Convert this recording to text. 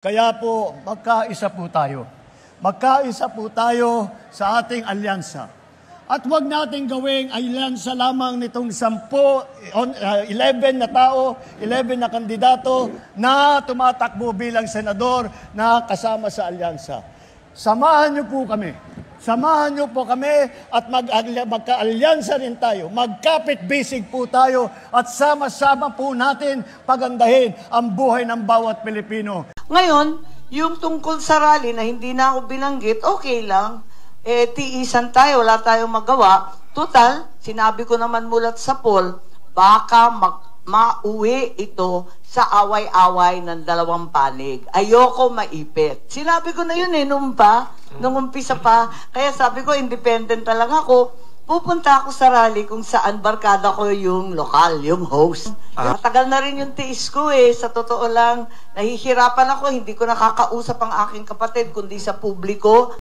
Kaya po, magkaisa po tayo. Magkaisa po tayo sa ating alyansa. At huwag natin gawing alyansa lamang nitong 11 na tao, 11 na kandidato na tumatakbo bilang senador na kasama sa alyansa. Samahan niyo po kami. Samahan niyo po kami at magka-alyansa rin tayo. Magkapit-bisig po tayo at sama-sama po natin pagandahin ang buhay ng bawat Pilipino. Ngayon, yung tungkol sa rally na hindi na ako binanggit, okay lang. Tiisan tayo, wala tayong magawa. Total, sinabi ko naman mulat sa poll, baka mauwi ito sa away-away ng dalawang panig. Ayoko maipit. Sinabi ko na yun nung umpisa pa. Kaya sabi ko, independent talaga ako. Pupunta ako sa rally kung saan barkada ko yung lokal, yung host. Matagal na rin yung tiis ko Sa totoo lang, nahihirapan ako. Hindi ko nakakausap ang aking kapatid, kundi sa publiko.